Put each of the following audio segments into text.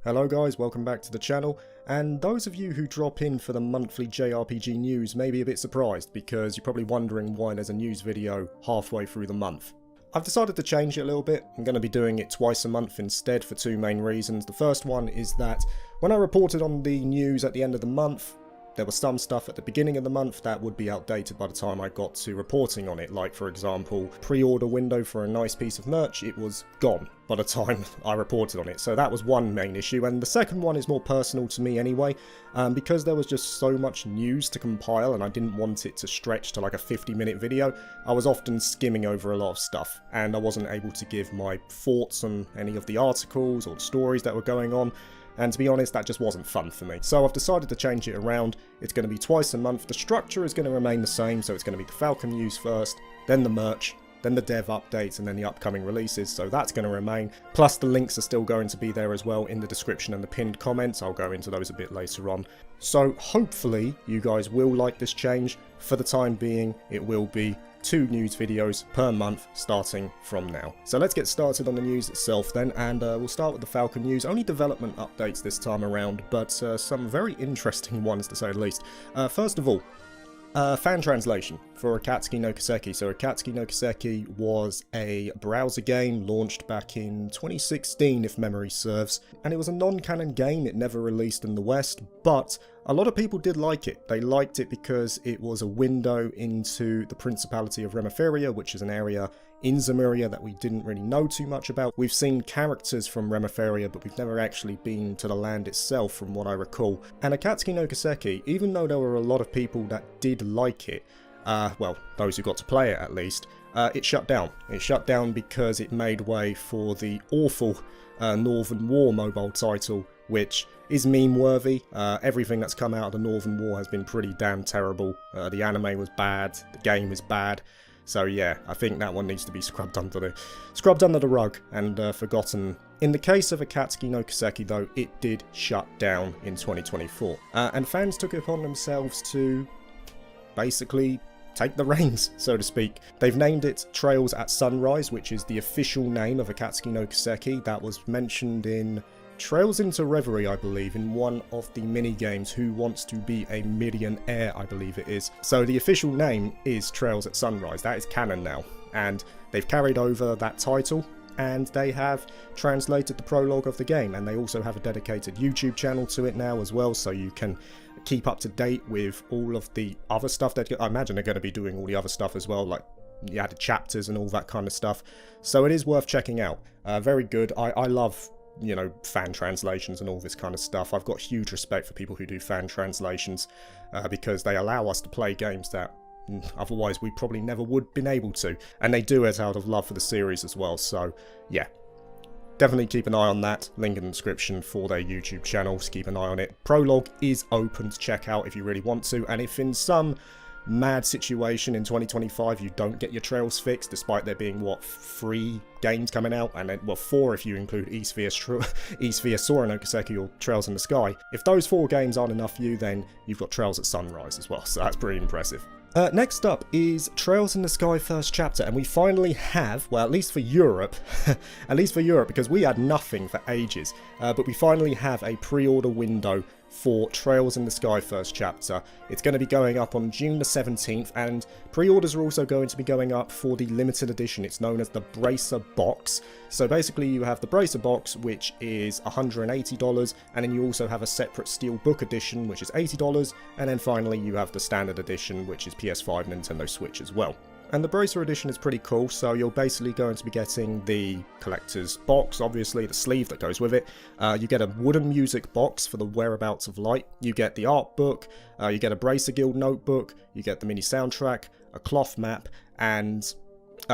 Hello guys, welcome back to the channel, and those of you who drop in for the monthly JRPG news may be a bit surprised because you're probably wondering why there's a news video halfway through the month. I've decided to change it a little bit. I'm going to be doing it twice a month instead for two main reasons. The first one is that when I reported on the news at the end of the month, there was some stuff at the beginning of the month that would be outdated by the time I got to reporting on it. Like, for example, pre-order window for a nice piece of merch, it was gone by the time I reported on it. So that was one main issue. And the second one is more personal to me anyway, because there was just so much news to compile and I didn't want it to stretch to like a 50-minute video. I was often skimming over a lot of stuff and I wasn't able to give my thoughts on any of the articles or stories that were going on. And to be honest, that just wasn't fun for me. So I've decided to change it around. It's going to be twice a month. The structure is going to remain the same, so it's going to be the Falcom news first, then the merch, then the dev updates, and then the upcoming releases, so that's going to remain. Plus the links are still going to be there as well in the description and the pinned comments. I'll go into those a bit later on. So hopefully you guys will like this change. For the time being, it will be 2 news videos per month starting from now. So let's get started on the news itself then, and we'll start with the Falcom news. Only development updates this time around, but some very interesting ones to say the least. First of all, fan translation for Akatsuki no Kiseki. So Akatsuki no Kiseki was a browser game launched back in 2016 if memory serves, and it was a non-canon game. It never released in the West, but a lot of people did like it. They liked it because it was a window into the Principality of Remasteria, which is an area in Zemuria that we didn't really know too much about. We've seen characters from Remasteria, but we've never actually been to the land itself from what I recall. And Akatsuki no Kiseki, even though there were a lot of people that did like it, well, those who got to play it at least, it shut down. It shut down because it made way for the awful Northern War mobile title, which is meme-worthy. Everything that's come out of the Northern War has been pretty damn terrible. The anime was bad, the game is bad. So yeah, I think that one needs to be scrubbed under the rug and forgotten. In the case of Akatsuki no Kiseki though, it did shut down in 2024. And fans took it upon themselves to basically take the reins, so to speak. They've named it Trails at Sunrise, which is the official name of Akatsuki no Kiseki. That was mentioned in Trails into Reverie, I believe, in one of the mini-games, Who Wants to Be a Millionaire, I believe it is. So the official name is Trails at Sunrise. That is canon now, and they've carried over that title, and they have translated the prologue of the game, and they also have a dedicated YouTube channel to it now as well, so you can keep up to date with all of the other stuff that I imagine they're going to be doing all the other stuff as well, like the added chapters and all that kind of stuff. So it is worth checking out. Very good. I love, you know, fan translations and all this kind of stuff. I've got huge respect for people who do fan translations because they allow us to play games that otherwise we probably never would been able to, and they do it out of love for the series as well. So yeah, definitely keep an eye on that. Link in the description for their YouTube channel, so keep an eye on it. Prologue is open to check out if you really want to, and if in some mad situation in 2025 you don't get your Trails fixed, despite there being, what, 3 games coming out, and then, well, 4 if you include East via Sora no Kiseki or Trails in the Sky. If those 4 games aren't enough for you, then you've got Trails at Sunrise as well, so that's pretty impressive. Next up is Trails in the Sky First Chapter, and we finally have, well, at least for Europe, because we had nothing for ages, but we finally have a pre-order window for Trails in the Sky First Chapter. It's going to be going up on June the 17th, and pre-orders are also going to be going up for the limited edition. It's known as the Bracer Box. So basically you have the Bracer Box, which is $180, and then you also have a separate Steelbook edition, which is $80, and then finally you have the standard edition, which is PS5 and Nintendo Switch as well. And the Bracer edition is pretty cool, so you're basically going to be getting the collector's box, obviously, the sleeve that goes with it. You get a wooden music box for the Whereabouts of Light, you get the art book, you get a Bracer Guild notebook, you get the mini soundtrack, a cloth map, and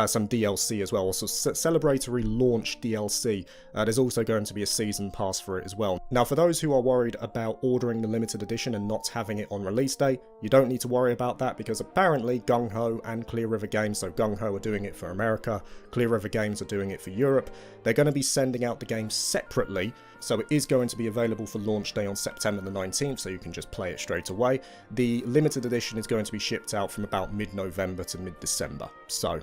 some DLC as well, also celebratory launch DLC. There's also going to be a season pass for it as well. Now, for those who are worried about ordering the limited edition and not having it on release day, you don't need to worry about that, because apparently Gung Ho and Clear River Games, so Gung Ho are doing it for America, Clear River Games are doing it for Europe, they're going to be sending out the game separately, so it is going to be available for launch day on September the 19th, so you can just play it straight away. The limited edition is going to be shipped out from about mid-November to mid-December, so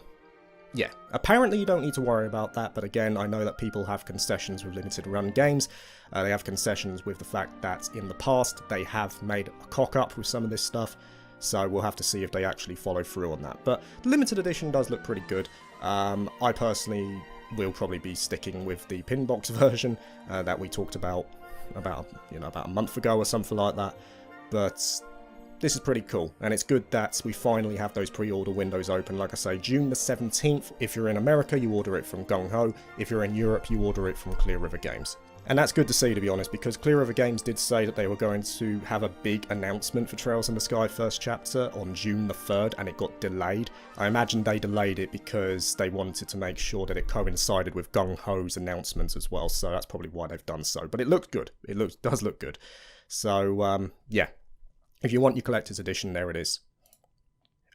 yeah, apparently you don't need to worry about that, but again, I know that people have concessions with limited run games. They have concessions with the fact that in the past they have made a cock-up with some of this stuff, so we'll have to see if they actually follow through on that. But the limited edition does look pretty good. I personally will probably be sticking with the Pinbox version that we talked about a month ago or something like that. But this is pretty cool, and it's good that we finally have those pre-order windows open. Like I say, June the 17th. If you're in America, you order it from Gung Ho. If you're in Europe, you order it from Clear River Games. And that's good to see, to be honest, because Clear River Games did say that they were going to have a big announcement for Trails in the Sky First Chapter on June the 3rd, and it got delayed. I imagine they delayed it because they wanted to make sure that it coincided with Gung Ho's announcements as well, so that's probably why they've done so. But it looked good. It does look good. So, yeah. If you want your collector's edition, there it is.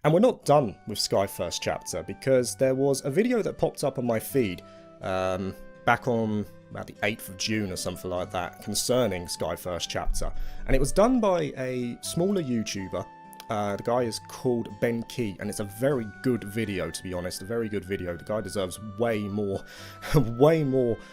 And we're not done with Sky First Chapter, because there was a video that popped up on my feed back on about the 8th of June or something like that, concerning Sky First Chapter. And it was done by a smaller YouTuber. The guy is called Ben Key, and it's a very good video, to be honest. A very good video. The guy deserves way more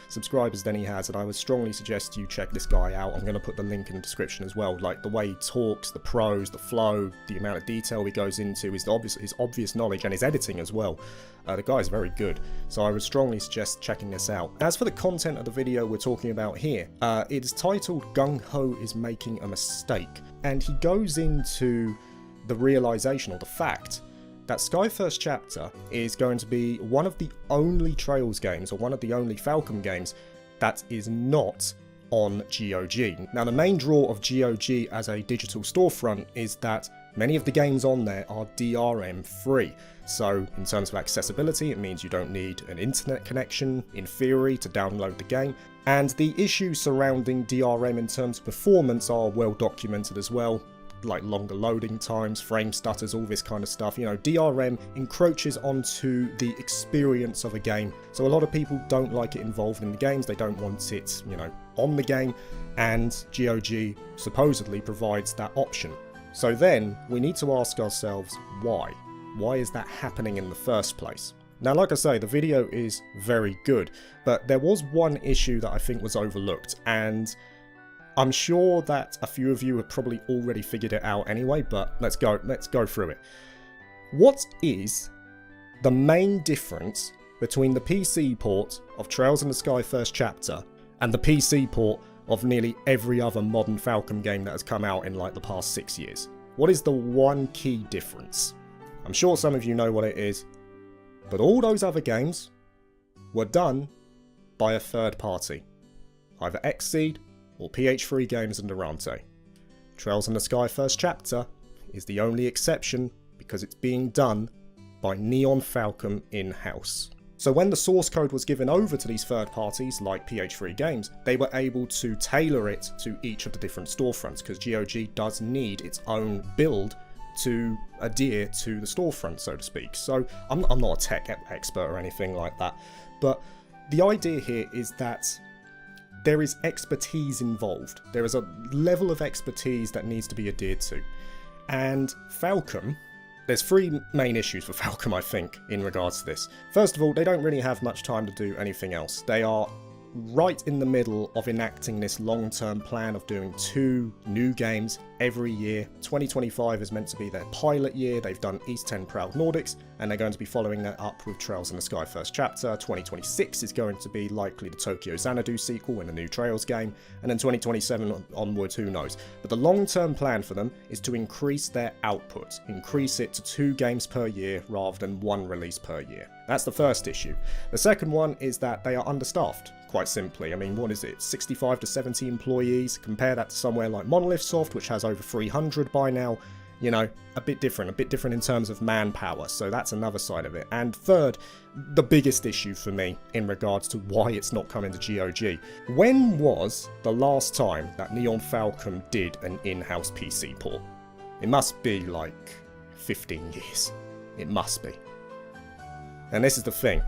subscribers than he has, and I would strongly suggest you check this guy out. I'm going to put the link in the description as well. Like, the way he talks, the prose, the flow, the amount of detail he goes into, his obvious knowledge, and his editing as well. The guy is very good, so I would strongly suggest checking this out. As for the content of the video we're talking about here, it is titled Gung Ho is Making a Mistake, and he goes into the realization, or the fact, that Sky First Chapter is going to be one of the only Trails games, or one of the only Falcom games, that is not on GOG. Now, the main draw of GOG as a digital storefront is that many of the games on there are DRM free. So in terms of accessibility, it means you don't need an internet connection, in theory, to download the game. And the issues surrounding DRM in terms of performance are well documented as well, like longer loading times, frame stutters, all this kind of stuff. You know, DRM encroaches onto the experience of a game. So a lot of people don't like it involved in the games, they don't want it, you know, on the game, and GOG supposedly provides that option. So then, we need to ask ourselves why? Why is that happening in the first place? Now, like I say, the video is very good, but there was one issue that I think was overlooked, and I'm sure that a few of you have probably already figured it out anyway, but let's go through it. What is the main difference between the PC port of Trails in the Sky First Chapter and the PC port of nearly every other modern Falcom game that has come out in like the past 6 years? What is the one key difference? I'm sure some of you know what it is, but all those other games were done by a third party, either Xseed or PH3 Games and Durante. Trails in the Sky First Chapter is the only exception because it's being done by Neon Falcom in-house. So when the source code was given over to these third parties like PH3 Games, they were able to tailor it to each of the different storefronts, because GOG does need its own build to adhere to the storefront, so to speak. So I'm not a tech expert or anything like that, but the idea here is that there is expertise involved. There is a level of expertise that needs to be adhered to. And Falcom, there's three main issues for Falcom, I think, in regards to this. First of all, they don't really have much time to do anything else. They are right in the middle of enacting this long-term plan of doing 2 new games every year. 2025 is meant to be their pilot year. They've done East 10 Proud Nordics, and they're going to be following that up with Trails in the Sky First Chapter. 2026 is going to be likely the Tokyo Xanadu sequel and a new Trails game, and then 2027 onwards, who knows. But the long-term plan for them is to increase their output, increase it to 2 games per year rather than 1 release per year. That's the first issue. The second one is that they are understaffed, quite simply. I mean, what is it, 65 to 70 employees? Compare that to somewhere like Monolith Soft, which has over 300 by now. You know, a bit different in terms of manpower, so that's another side of it. And third, the biggest issue for me in regards to why it's not coming to GOG. When was the last time that Neon Falcom did an in-house PC port? It must be like 15 years. It must be. And this is the thing,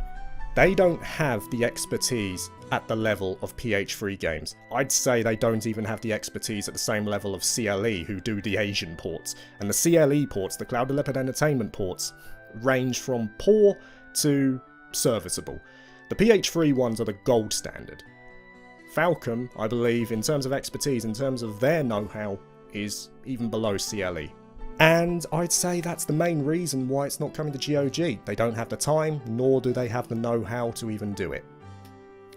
they don't have the expertise at the level of PH3 Games. I'd say they don't even have the expertise at the same level of CLE, who do the Asian ports. And the CLE ports, the Cloud Leopard Entertainment ports, range from poor to serviceable. The PH3 ones are the gold standard. Falcom, I believe, in terms of expertise, in terms of their know-how, is even below CLE. And I'd say that's the main reason why it's not coming to GOG. They don't have the time, nor do they have the know-how to even do it.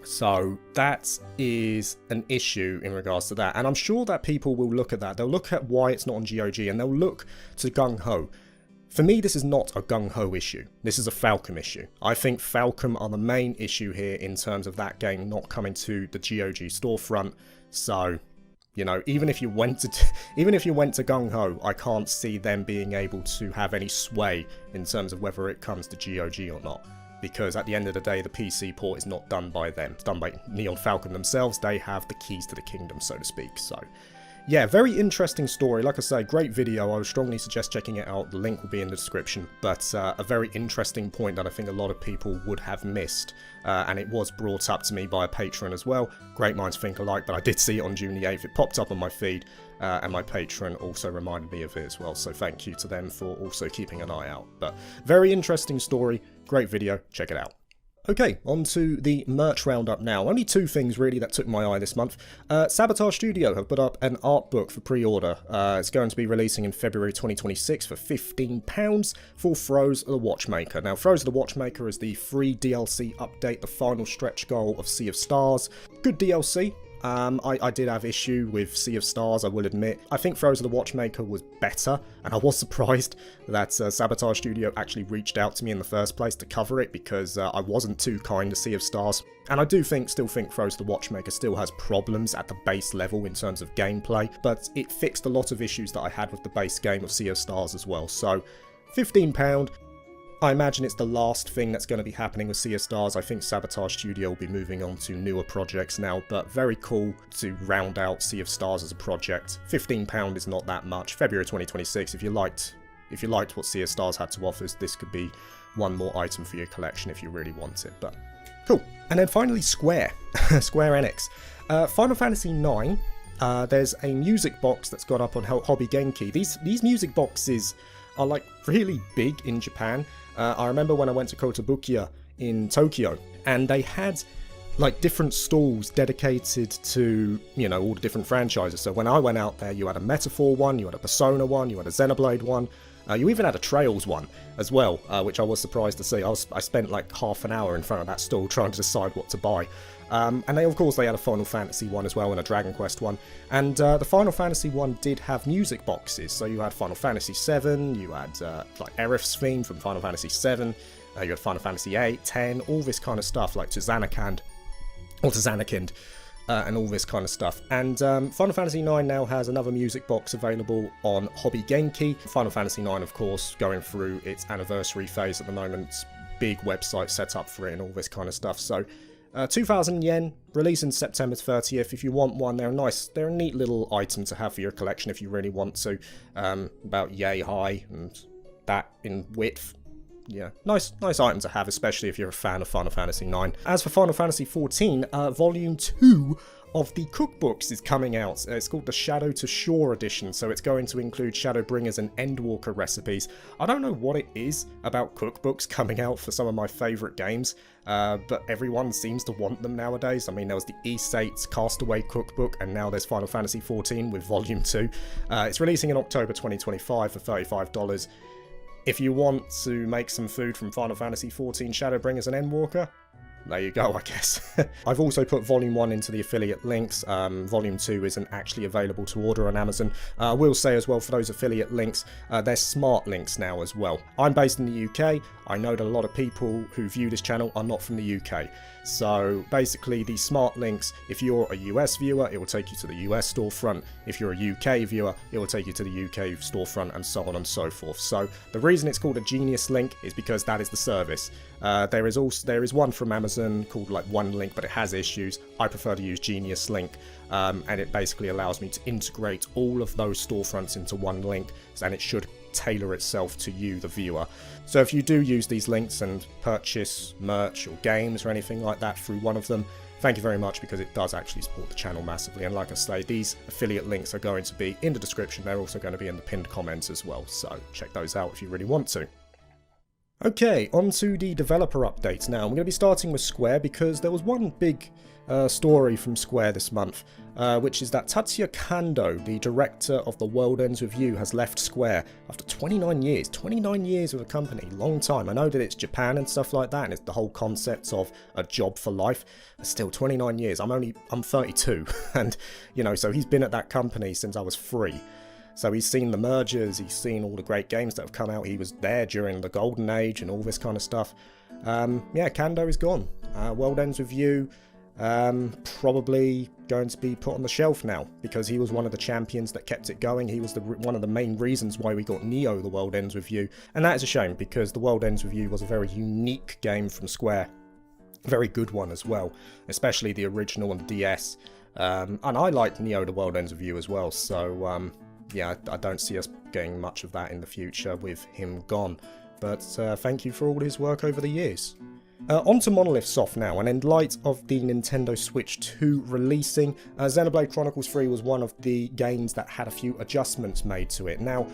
So that is an issue in regards to that. And I'm sure that people will look at that. They'll look at why it's not on GOG, and they'll look to gung-ho. For me, this is not a gung-ho issue. This is a Falcom issue. I think Falcom are the main issue here in terms of that game not coming to the GOG storefront. So, you know, even if you went to gung-ho, I can't see them being able to have any sway in terms of whether it comes to GOG or not. Because at the end of the day, the PC port is not done by them. It's done by Neon Falcom themselves. They have the keys to the kingdom, so to speak. So, yeah, very interesting story. Like I say, great video. I would strongly suggest checking it out. The link will be in the description. But a very interesting point that I think a lot of people would have missed. And it was brought up to me by a patron as well. Great minds think alike, but I did see it on June the 8th. It popped up on my feed. And my patron also reminded me of it as well. So thank you to them for also keeping an eye out. But very interesting story. Great video. Check it out. Okay, on to the merch roundup now. Only two things really that took my eye this month. Sabotage Studio have put up an art book for pre-order. It's going to be releasing in February 2026 for £15 for Throws of the Watchmaker. Now, Throws of the Watchmaker is the free DLC update, the final stretch goal of Sea of Stars. Good DLC. I did have issue with Sea of Stars, I will admit. I think Throws of the Watchmaker was better, and I was surprised that Sabotage Studio actually reached out to me in the first place to cover it, because I wasn't too kind to Sea of Stars. And I do still think Throws of the Watchmaker still has problems at the base level in terms of gameplay, but it fixed a lot of issues that I had with the base game of Sea of Stars as well. So, £15. I imagine it's the last thing that's going to be happening with Sea of Stars. I think Sabotage Studio will be moving on to newer projects now, but very cool to round out Sea of Stars as a project. £15 is not that much. February 2026, if you liked what Sea of Stars had to offer, this could be one more item for your collection if you really want it, but cool. And then finally Square Enix. Final Fantasy IX, there's a music box that's got up on Hobby Genki. These music boxes are like really big in Japan. I remember when I went to Kotobukiya in Tokyo, and they had like different stalls dedicated to, you know, all the different franchises. So when I went out there, you had a Metaphor one, you had a Persona one, you had a Xenoblade one, you even had a Trails one as well, which I was surprised to see. I spent like half an hour in front of that stall trying to decide what to buy. And of course they had a Final Fantasy one as well, and a Dragon Quest one. And the Final Fantasy one did have music boxes. So you had Final Fantasy VII, you had like Aerith's theme from Final Fantasy VII, you had Final Fantasy VIII, 10, all this kind of stuff, like to Xanakind, and all this kind of stuff. And Final Fantasy IX now has another music box available on Hobby Genki. Final Fantasy IX, of course, going through its anniversary phase at the moment. Big website set up for it and all this kind of stuff. So 2,000 yen, releasing September 30th. If you want one, they're a neat little item to have for your collection if you really want to. About yay high and that in width. Yeah, nice item to have, especially if you're a fan of Final Fantasy IX. As for Final Fantasy XIV, Volume 2 of the cookbooks is coming out. It's called the Shadow to Shore edition, so it's going to include Shadowbringers and Endwalker recipes. I don't know what it is about cookbooks coming out for some of my favourite games, but everyone seems to want them nowadays. I mean, there was the E-Sate's Castaway cookbook, and now there's Final Fantasy XIV with Volume 2. It's releasing in October 2025 for $35. If you want to make some food from Final Fantasy XIV Shadowbringers and Endwalker, there you go, I guess. I've also put Volume 1 into the affiliate links. Volume 2 isn't actually available to order on Amazon. I will say as well, for those affiliate links, they're smart links now as well. I'm based in the UK. I know that a lot of people who view this channel are not from the UK. So basically, these smart links, if you're a US viewer, it will take you to the US storefront. If you're a UK viewer, it will take you to the UK storefront, and so on and so forth. So the reason it's called a Genius link is because that is the service. There is one from Amazon called like One Link, but it has issues. I prefer to use Genius Link, and it basically allows me to integrate all of those storefronts into one link, and it should tailor itself to you, the viewer. So if you do use these links and purchase merch or games or anything like that through one of them, thank you very much, because it does actually support the channel massively. And like I say, these affiliate links are going to be in the description. They're also going to be in the pinned comments as well, so check those out if you really want to. Okay, on to the developer updates now. I'm going to be starting with Square because there was one big story from Square this month, which is that Tatsuya Kando, the director of The World Ends With You, has left Square after 29 years. 29 years with a company, long time. I know that it's Japan and stuff like that, and it's the whole concept of a job for life. But still, 29 years. I'm 32, and, you know, so he's been at that company since I was 3. So he's seen the mergers, he's seen all the great games that have come out, he was there during the golden age and all this kind of stuff. Yeah, Kando is gone. World Ends With You, probably going to be put on the shelf now, because he was one of the champions that kept it going. He was one of the main reasons why we got Neo, The World Ends With You. And that is a shame, because The World Ends With You was a very unique game from Square. A very good one as well, especially the original on DS. And I liked Neo, The World Ends With You as well, so yeah, I don't see us getting much of that in the future with him gone. But thank you for all his work over the years. On to Monolith Soft now, and in light of the Nintendo Switch 2 releasing, Xenoblade Chronicles 3 was one of the games that had a few adjustments made to it. Now,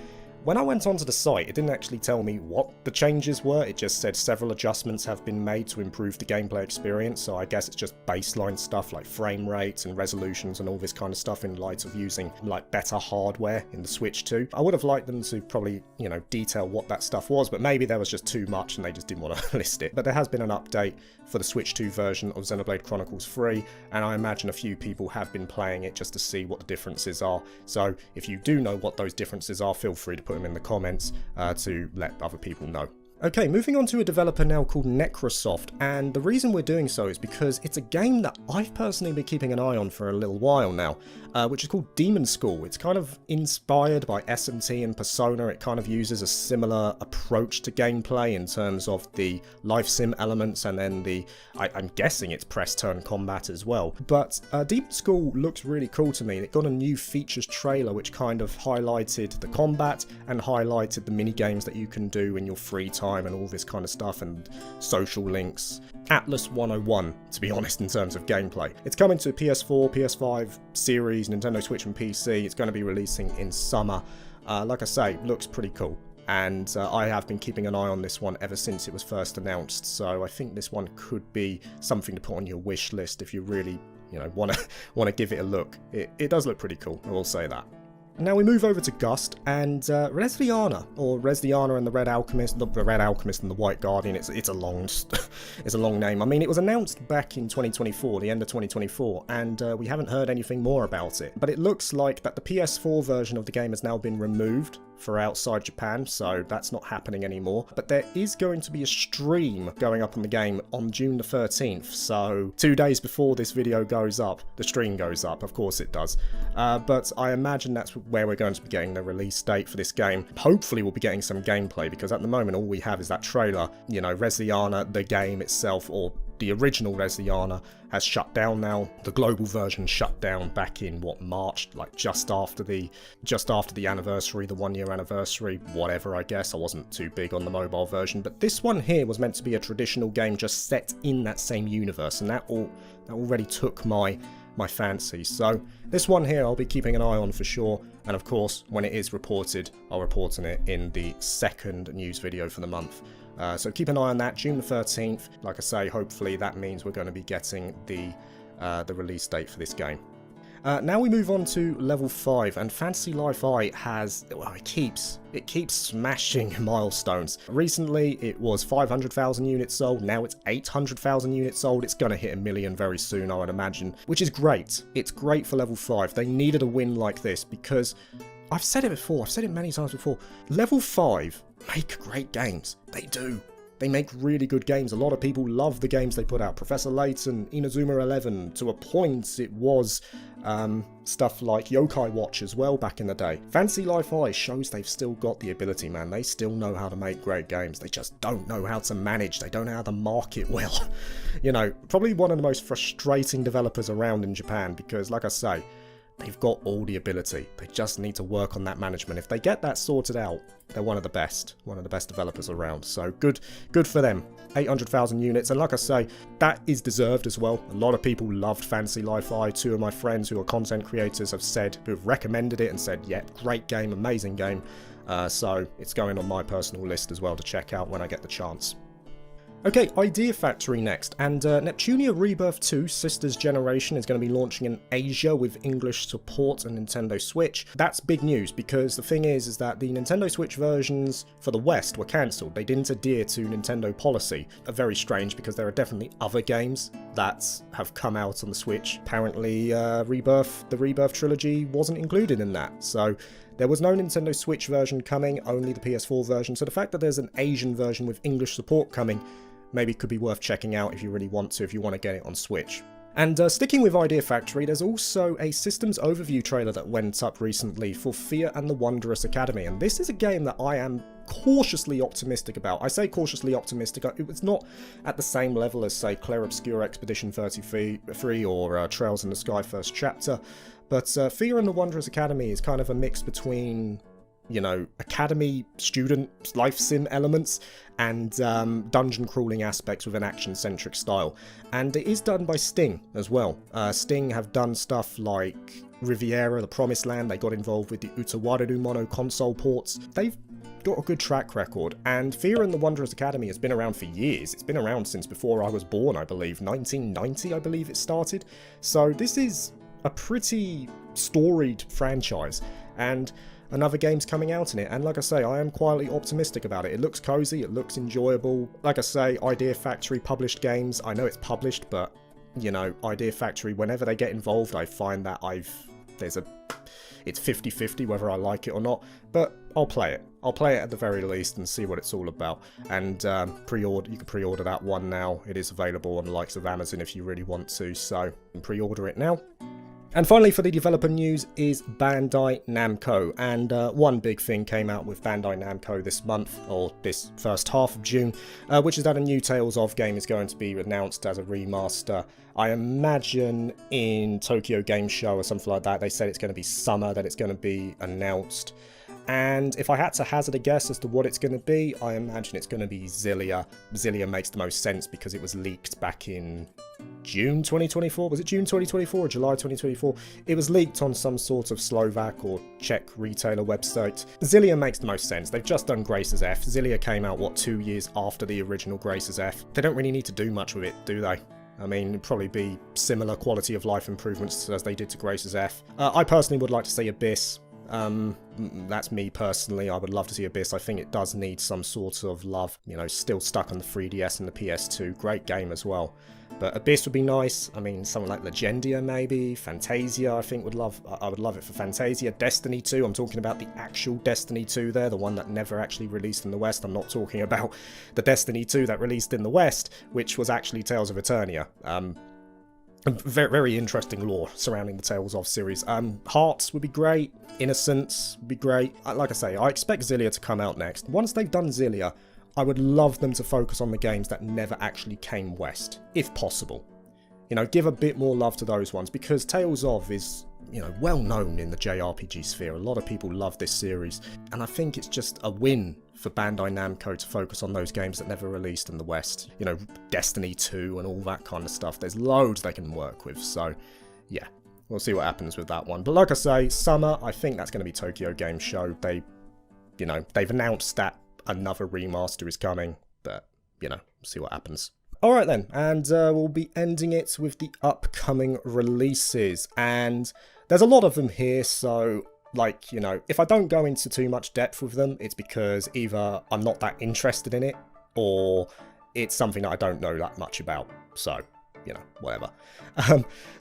when I went onto the site, it didn't actually tell me what the changes were, it just said several adjustments have been made to improve the gameplay experience, so I guess it's just baseline stuff like frame rates and resolutions and all this kind of stuff in light of using like better hardware in the Switch 2. I would have liked them to probably, you know, detail what that stuff was, but maybe there was just too much and they just didn't want to list it. But there has been an update for the Switch 2 version of Xenoblade Chronicles 3, and I imagine a few people have been playing it just to see what the differences are. So if you do know what those differences are, feel free to put them in the comments to let other people know. Okay, moving on to a developer now called Necrosoft, and the reason we're doing so is because it's a game that I've personally been keeping an eye on for a little while now, which is called Demon School. It's kind of inspired by SMT and Persona. It kind of uses a similar approach to gameplay in terms of the life sim elements, and then I'm guessing it's press turn combat as well. But Demon School looks really cool to me. It got a new features trailer which kind of highlighted the combat and highlighted the mini games that you can do in your free time and all this kind of stuff, and social links. Atlas 101, to be honest, in terms of gameplay. It's coming to PS4, PS5 series, Nintendo Switch and PC. It's going to be releasing in summer. Like I say, looks pretty cool. And I have been keeping an eye on this one ever since it was first announced, so I think this one could be something to put on your wish list if you really, you know, want to give it a look. It does look pretty cool, I will say that. Now we move over to Gust, and Resliana, or Resliana and the Red Alchemist, the Red Alchemist and the White Guardian. It's a long name. I mean, it was announced back in 2024, the end of 2024, and we haven't heard anything more about it. But it looks like that the PS4 version of the game has now been removed for outside Japan, so that's not happening anymore. But there is going to be a stream going up on the game on June the 13th, so 2 days before this video goes up, the stream goes up. Of course it does. But I imagine that's where we're going to be getting the release date for this game. Hopefully we'll be getting some gameplay, because at the moment all we have is that trailer. You know, Resliana, the game itself, or the original Resliana, has shut down now. The global version shut down back in, what, March? Like just after the anniversary, the 1 year anniversary, whatever, I guess. I wasn't too big on the mobile version, but this one here was meant to be a traditional game just set in that same universe, and that already took my fancy. So this one here I'll be keeping an eye on for sure, and of course when it is reported, I'll report on it in the second news video for the month. So keep an eye on that, June the 13th. Like I say, hopefully that means we're going to be getting the release date for this game. Now we move on to level 5, and Fantasy Life I has, well, it keeps smashing milestones. Recently it was 500,000 units sold, now it's 800,000 units sold. It's gonna hit 1 million very soon, I would imagine, which is great. It's great for level 5. They needed a win like this, because I've said it before, I've said it many times before, level 5 make great games. They do. They make really good games. A lot of people love the games they put out. Professor Layton, Inazuma 11, to a point it was stuff like Yokai Watch as well back in the day. Fantasy Life I shows they've still got the ability, man. They still know how to make great games. They just don't know how to manage. They don't know how to market well. You know, probably one of the most frustrating developers around in Japan, because like I say, they've got all the ability. They just need to work on that management. If they get that sorted out, they're one of the best developers around. So good for them. 800,000 units, and like I say, that is deserved as well. A lot of people loved Fantasy Life I. 2 of my friends who are content creators have recommended it and said, yeah, great game, amazing game. So it's going on my personal list as well to check out when I get the chance. Okay, Idea Factory next, and Neptunia Rebirth 2 Sisters Generation is going to be launching in Asia with English support and Nintendo Switch. That's big news, because the thing is that the Nintendo Switch versions for the West were cancelled. They didn't adhere to Nintendo policy. Very strange, because there are definitely other games that have come out on the Switch. Apparently, the Rebirth trilogy wasn't included in that, so there was no Nintendo Switch version coming, only the PS4 version, so the fact that there's an Asian version with English support coming maybe could be worth checking out if you really want to, if you want to get it on Switch. And sticking with Idea Factory, there's also a systems overview trailer that went up recently for Fear and the Wondrous Academy, and this is a game that I am cautiously optimistic about. I say cautiously optimistic, it's not at the same level as, say, Clair Obscur Expedition 33 or Trails in the Sky First Chapter, but Fear and the Wondrous Academy is kind of a mix between, you know, academy student life sim elements and dungeon crawling aspects with an action-centric style. And it is done by Sting as well. Sting have done stuff like Riviera, The Promised Land. They got involved with the Utawareru Mono console ports. They've got a good track record, and Fear and the Wondrous Academy has been around for years. It's been around since before I was born, I believe. 1990, I believe it started. So this is a pretty storied franchise, and another game's coming out in it, and like I say, I am quietly optimistic about it. It looks cozy, it looks enjoyable. Like I say, Idea Factory published games. I know it's published, but, you know, Idea Factory, whenever they get involved, I find that it's 50-50 whether I like it or not, but I'll play it. I'll play it at the very least and see what it's all about. And you can pre-order that one now. It is available on the likes of Amazon if you really want to, so you can pre-order it now. And finally, for the developer news is Bandai Namco, and one big thing came out with Bandai Namco this month, or this first half of June, which is that a new Tales of game is going to be announced as a remaster. I imagine in Tokyo Game Show or something like that. They said it's going to be summer that it's going to be announced. And if I had to hazard a guess as to what it's going to be, I imagine it's going to be Xillia. Xillia makes the most sense because it was leaked back in June 2024? Was it June 2024 or July 2024? It was leaked on some sort of Slovak or Czech retailer website. Xillia makes the most sense. They've just done Grace's F. Xillia came out, what, 2 years after the original Grace's F? They don't really need to do much with it, do they? I mean, it'd probably be similar quality of life improvements as they did to Grace's F. I personally would like to see Abyss. That's me personally. I would love to see Abyss. I think it does need some sort of love. You know, still stuck on the 3DS and the PS2. Great game as well. But Abyss would be nice. I mean, something like Legendia maybe. Fantasia, I think I would love it for Fantasia. Destiny 2, I'm talking about the actual Destiny 2 there, the one that never actually released in the West. I'm not talking about the Destiny 2 that released in the West, which was actually Tales of Eternia. Very, very interesting lore surrounding the Tales of series. Hearts would be great. Innocence would be great. Like I say, I expect Xillia to come out next. Once they've done Xillia, I would love them to focus on the games that never actually came west, if possible. You know, give a bit more love to those ones, because Tales of is, you know, well known in the JRPG sphere. A lot of people love this series, and I think it's just a win for Bandai Namco to focus on those games that never released in the West. You know, Destiny 2 and all that kind of stuff. There's loads they can work with, so yeah, we'll see what happens with that one. But like I say, summer, I think that's going to be Tokyo Game Show. They've announced that another remaster is coming, but, you know, we'll see what happens. Alright then, and we'll be ending it with the upcoming releases, and there's a lot of them here, so, like, you know, if I don't go into too much depth with them, it's because either I'm not that interested in it, or it's something that I don't know that much about, so, you know, whatever.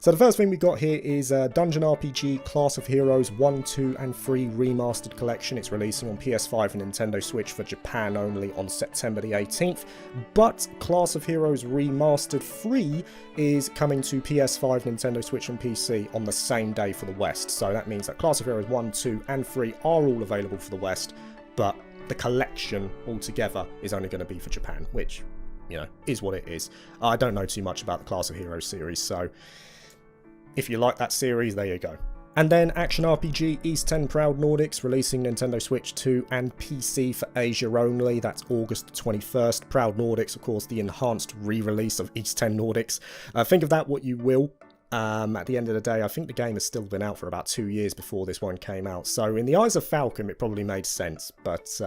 So the first thing we got here is Dungeon RPG Class of Heroes 1, 2 and 3 Remastered Collection. It's releasing on PS5 and Nintendo Switch for Japan only on September the 18th, but Class of Heroes Remastered 3 is coming to PS5, Nintendo Switch and PC on the same day for the West. So that means that Class of Heroes 1, 2 and 3 are all available for the West, but the collection altogether is only going to be for Japan, which, you know, is what it is. I don't know too much about the Class of Heroes series, so if you like that series, there you go. And then Action RPG East 10 Proud Nordics, releasing Nintendo Switch 2 and PC for Asia only. That's August 21st. Proud Nordics, of course, the enhanced re-release of East 10 Nordics. Think of that what you will. At the end of the day, I think the game has still been out for about 2 years before this one came out, so in the eyes of Falcom, it probably made sense, but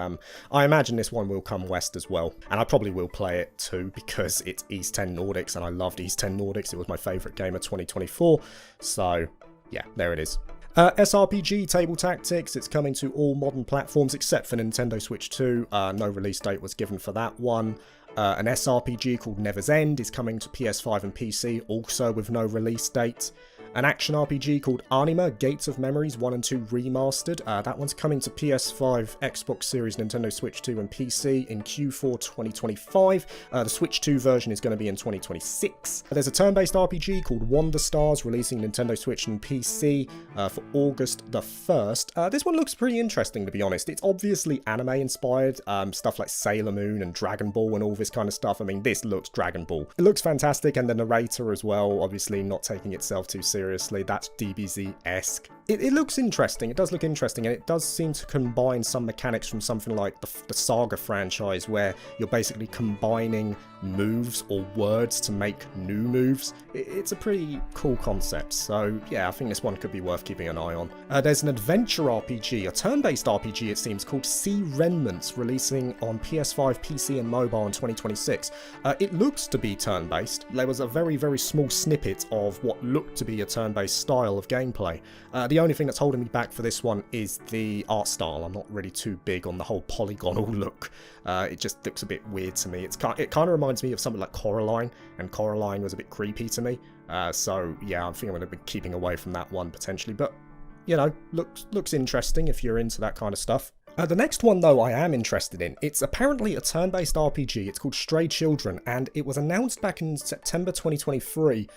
I imagine this one will come west as well, and I probably will play it too, because it's East 10 Nordics, and I loved East 10 Nordics. It was my favourite game of 2024, so yeah, there it is. SRPG Table Tactics, it's coming to all modern platforms except for Nintendo Switch 2, no release date was given for that one. An SRPG called Never's End is coming to PS5 and PC, also with no release date. An action RPG called Anima, Gates of Memories 1 and 2 Remastered. That one's coming to PS5, Xbox Series, Nintendo Switch 2 and PC in Q4 2025. The Switch 2 version is going to be in 2026. There's a turn-based RPG called Wonder Stars, releasing Nintendo Switch and PC for August the 1st. This one looks pretty interesting, to be honest. It's obviously anime-inspired, stuff like Sailor Moon and Dragon Ball and all this kind of stuff. I mean, this looks Dragon Ball. It looks fantastic, and the narrator as well, obviously not taking itself too seriously. That's DBZ-esque. It looks interesting, it does look interesting, and it does seem to combine some mechanics from something like the Saga franchise, where you're basically combining moves or words to make new moves. It's a pretty cool concept, so yeah, I think this one could be worth keeping an eye on. There's an adventure RPG, a turn-based RPG it seems, called Sea Remnants, releasing on PS5, PC and mobile in 2026. It looks to be turn-based. There was a very, very small snippet of what looked to be a turn-based style of gameplay. The only thing that's holding me back for this one is the art style. I'm not really too big on the whole polygonal look. It just looks a bit weird to me. It kind of reminds me of something like Coraline, and Coraline was a bit creepy to me. So yeah, I think I'm going to be keeping away from that one potentially. But, you know, looks interesting if you're into that kind of stuff. The next one, though, I am interested in. It's apparently a turn-based RPG. It's called Stray Children, and it was announced back in September 2023.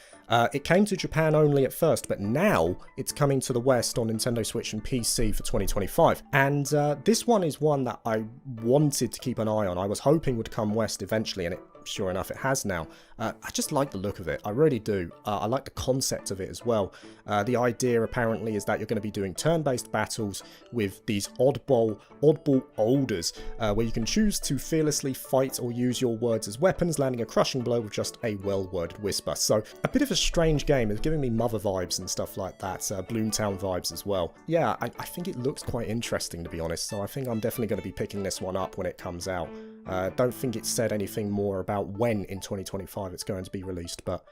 It came to Japan only at first, but now it's coming to the West on Nintendo Switch and PC for 2025. And this one is one that I wanted to keep an eye on. I was hoping would come West eventually, and sure enough, it has now. I just like the look of it. I really do. I like the concept of it as well. The idea apparently is that you're going to be doing turn-based battles with these oddball oders, where you can choose to fearlessly fight or use your words as weapons, landing a crushing blow with just a well-worded whisper. So a bit of a strange game. It's giving me Mother vibes and stuff like that. Bloomtown vibes as well. Yeah, I think it looks quite interesting, to be honest. So I think I'm definitely going to be picking this one up when it comes out. Don't think it said anything more about when in 2025 it's going to be released, but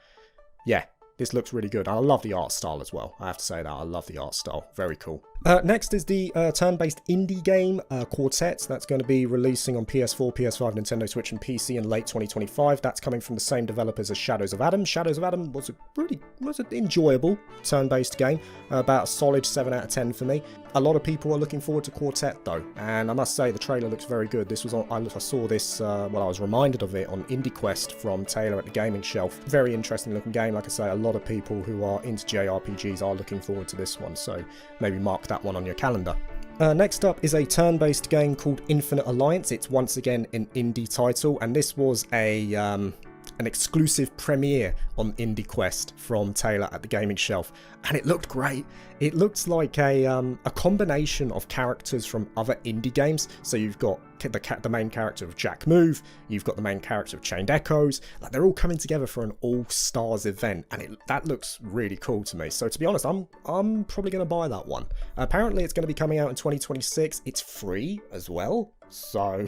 yeah, this looks really good. I love the art style as well. I have to say that. I love the art style. Very cool. Next is the turn-based indie game, Quartet. That's going to be releasing on PS4, PS5, Nintendo Switch and PC in late 2025. That's coming from the same developers as Shadows of Adam. Shadows of Adam was an enjoyable turn-based game. About a solid 7 out of 10 for me. A lot of people are looking forward to Quartet though, and I must say the trailer looks very good. This was on, I saw this, I was reminded of it on IndieQuest from Taylor at the Gaming Shelf. Very interesting looking game. Like I say, a lot of people who are into JRPGs are looking forward to this one, so maybe mark that one on your calendar. Next up is a turn-based game called Infinite Alliance. It's once again an indie title, and this was an exclusive premiere on IndieQuest from Taylor at the Gaming Shelf, and it looked great. It looked like a combination of characters from other indie games. So you've got the main character of Jack Move, you've got the main character of Chained Echoes. Like, they're all coming together for an all-stars event, and that looks really cool to me. So to be honest, I'm probably going to buy that one. Apparently it's going to be coming out in 2026. It's free as well. So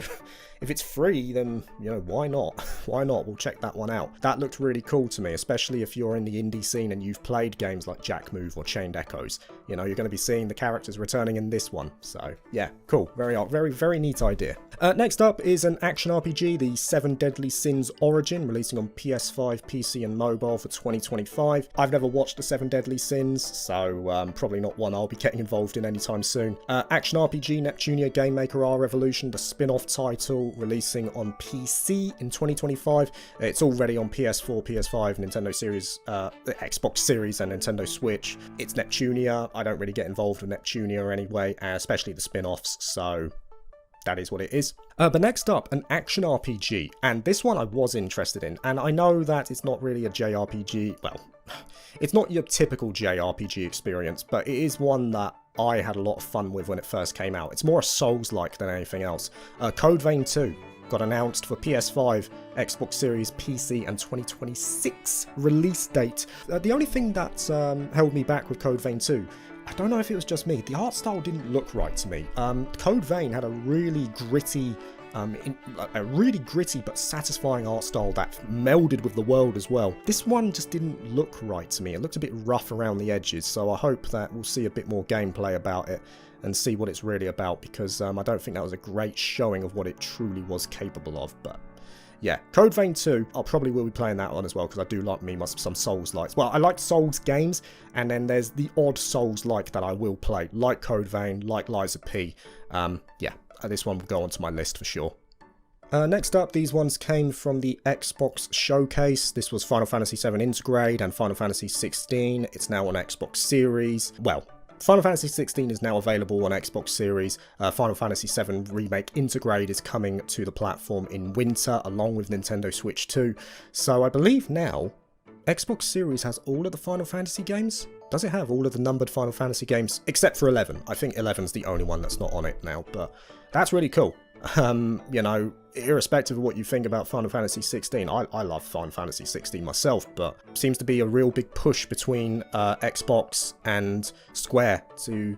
if it's free, then, you know, why not? Why not? We'll check that one out. That looked really cool to me, especially if you're in the indie scene and you've played games like Jack Move or Chained Echoes. You know, you're going to be seeing the characters returning in this one. So yeah, cool. Very neat idea. Next up is an action RPG, the 7 Deadly Sins Origin, releasing on PS5, PC and mobile for 2025. I've never watched the 7 Deadly Sins, so probably not one I'll be getting involved in anytime soon. Action RPG, Neptunia Game Maker R Revolution, the spin-off title, releasing on PC in 2025. It's already on PS4, PS5, Nintendo Series, Xbox Series and Nintendo Switch. It's Neptunia. I don't really get involved with Neptunia anyway, especially the spin-offs, so that is what it is. But next up, an action RPG, and this one I was interested in, and I know that it's not really a JRPG, well, it's not your typical JRPG experience, but it is one that I had a lot of fun with when it first came out. It's more a Souls-like than anything else. Code Vein 2 got announced for PS5, Xbox Series, PC, and 2026 release date. The only thing that held me back with Code Vein 2, I don't know if it was just me, the art style didn't look right to me. Code Vein had a really gritty but satisfying art style that melded with the world as well. This one just didn't look right to me. It looked a bit rough around the edges, so I hope that we'll see a bit more gameplay about it and see what it's really about, because I don't think that was a great showing of what it truly was capable of. But yeah, Code Vein 2, I probably will be playing that one as well, because I do like some Souls-likes. Well, I like Souls games, and then there's the odd Souls-like that I will play, like Code Vein, like Liza P. Yeah, this one will go onto my list for sure. Next up, these ones came from the Xbox Showcase. This was Final Fantasy VII Intergrade and Final Fantasy XVI. It's now on Xbox Series. Well, Final Fantasy XVI is now available on Xbox Series. Final Fantasy VII Remake Intergrade is coming to the platform in winter, along with Nintendo Switch 2. So I believe now Xbox Series has all of the Final Fantasy games. Does it have all of the numbered Final Fantasy games? Except for 11. I think 11's the only one that's not on it now, but that's really cool. You know, irrespective of what you think about Final Fantasy 16, I love Final Fantasy 16 myself, but seems to be a real big push between Xbox and Square to,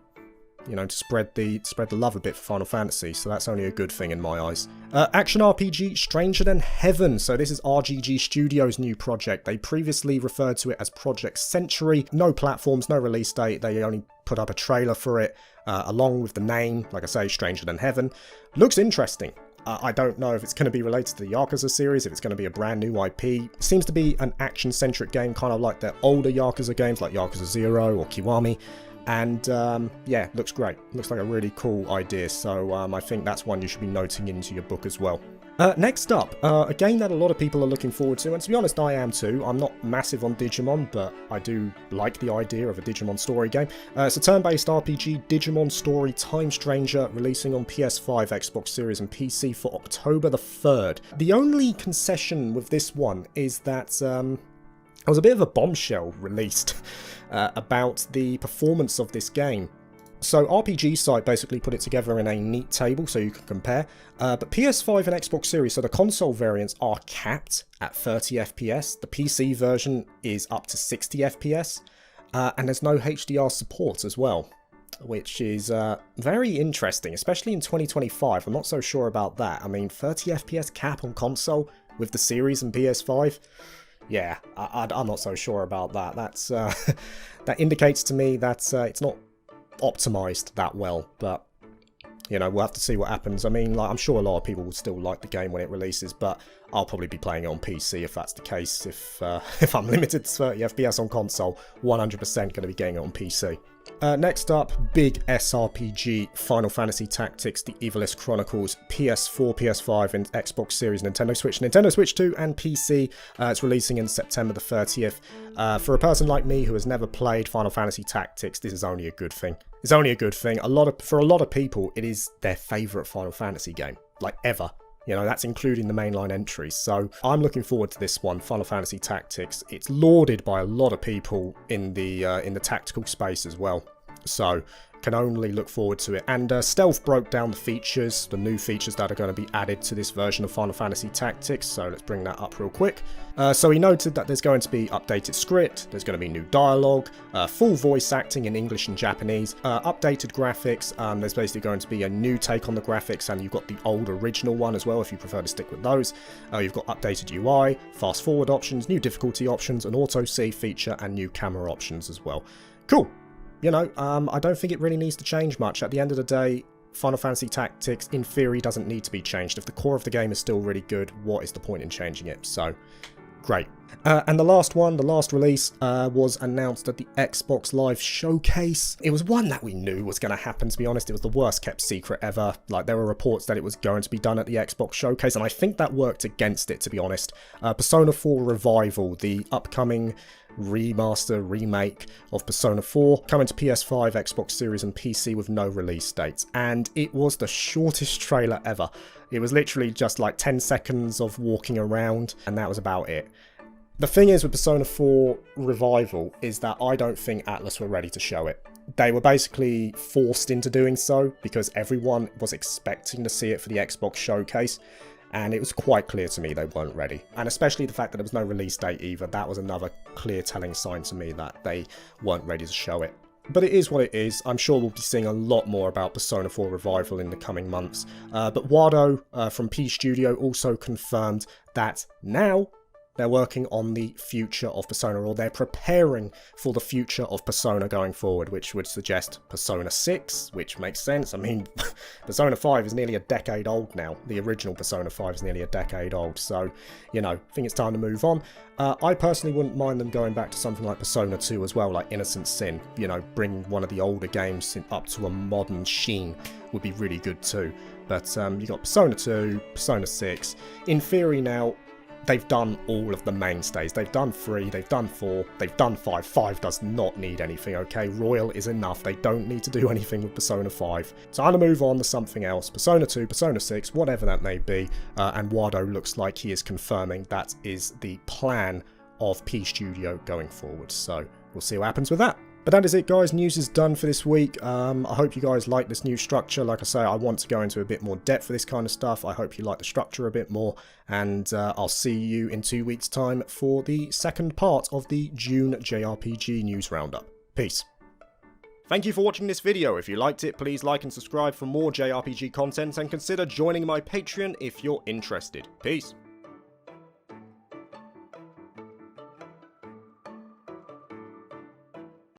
you know, to spread the love a bit for Final Fantasy, so that's only a good thing in my eyes. Action RPG Stranger Than Heaven. So this is RGG Studios' new project. They previously referred to it as Project Century. No platforms, no release date. They only put up a trailer for it, along with the name, like I say, Stranger Than Heaven. Looks interesting. I don't know if it's going to be related to the Yakuza series, if it's going to be a brand new IP. It seems to be an action-centric game, kind of like the older Yakuza games, like Yakuza 0 or Kiwami. And yeah, looks great. Looks like a really cool idea, so I think that's one you should be noting into your book as well. Next up, a game that a lot of people are looking forward to, and to be honest, I am too. I'm not massive on Digimon, but I do like the idea of a Digimon story game. It's a turn-based RPG, Digimon Story Time Stranger, releasing on PS5, Xbox Series, and PC for October the 3rd. The only concession with this one is that there was a bit of a bombshell released about the performance of this game. So RPG Site basically put it together in a neat table so you can compare, but PS5 and Xbox Series, so the console variants are capped at 30 FPS, the PC version is up to 60 FPS, and there's no HDR support as well, which is very interesting, especially in 2025. I'm not so sure about that. I mean, 30 FPS cap on console with the Series and PS5? Yeah, I'm not so sure about that. That's that indicates to me that it's not optimized that well, but you know, we'll have to see what happens. I mean, like, I'm sure a lot of people will still like the game when it releases, but I'll probably be playing it on PC if that's the case. If I'm limited to 30 FPS on console, 100% going to be getting it on PC. Next up, big SRPG, Final Fantasy Tactics, The Evilist Chronicles, PS4, PS5, and Xbox Series, Nintendo Switch 2, and PC. It's releasing in September the 30th. For a person like me who has never played Final Fantasy Tactics, this is only a good thing. It's only a good thing. For a lot of people, it is their favourite Final Fantasy game, like ever. You know, that's including the mainline entries. So I'm looking forward to this one, Final Fantasy Tactics. It's lauded by a lot of people in the tactical space as well. So can only look forward to it. And Stealth broke down the features, the new features that are going to be added to this version of Final Fantasy Tactics. So let's bring that up real quick. So he noted that there's going to be updated script, there's going to be new dialogue, full voice acting in English and Japanese, updated graphics. There's basically going to be a new take on the graphics, and you've got the old original one as well if you prefer to stick with those. You've got updated UI, fast forward options, new difficulty options, an auto save feature, and new camera options as well. Cool. You know, I don't think it really needs to change much. At the end of the day, Final Fantasy Tactics, in theory, doesn't need to be changed. If the core of the game is still really good, what is the point in changing it? So, great. And the last one, the last release, was announced at the Xbox Live Showcase. It was one that we knew was going to happen, to be honest. It was the worst kept secret ever. Like, there were reports that it was going to be done at the Xbox Showcase, and I think that worked against it, to be honest. Persona 4 Revival, the upcoming remaster, remake of Persona 4, coming to PS5, Xbox Series, and PC with no release dates. And it was the shortest trailer ever. It was literally just like 10 seconds of walking around, and that was about it. The thing is with Persona 4 Revival is that I don't think Atlus were ready to show it. They were basically forced into doing so because everyone was expecting to see it for the Xbox showcase, and it was quite clear to me they weren't ready. And especially the fact that there was no release date either, that was another clear telling sign to me that they weren't ready to show it. But it is what it is. I'm sure we'll be seeing a lot more about Persona 4 Revival in the coming months. But Wado from P Studio also confirmed that now they're working on the future of Persona, or they're preparing for the future of Persona going forward, which would suggest Persona 6, which makes sense. I mean, Persona 5 is nearly a decade old now. The original Persona 5 is nearly a decade old, so, you know, I think it's time to move on. I personally wouldn't mind them going back to something like Persona 2 as well, like Innocent Sin. You know, bring one of the older games up to a modern sheen would be really good too. But you got Persona 2, Persona 6. In theory now, they've done all of the mainstays. They've done 3, they've done 4, they've done 5. 5 does not need anything, okay? Royal is enough. They don't need to do anything with Persona 5. So I'm going to move on to something else. Persona 2, Persona 6, whatever that may be. And Wado looks like he is confirming that is the plan of P Studio going forward. So we'll see what happens with that. But that is it, guys. News is done for this week. I hope you guys like this new structure. Like I say, I want to go into a bit more depth for this kind of stuff. I hope you like the structure a bit more. And I'll see you in 2 weeks' time for the second part of the June JRPG News Roundup. Peace. Thank you for watching this video. If you liked it, please like and subscribe for more JRPG content, and consider joining my Patreon if you're interested. Peace.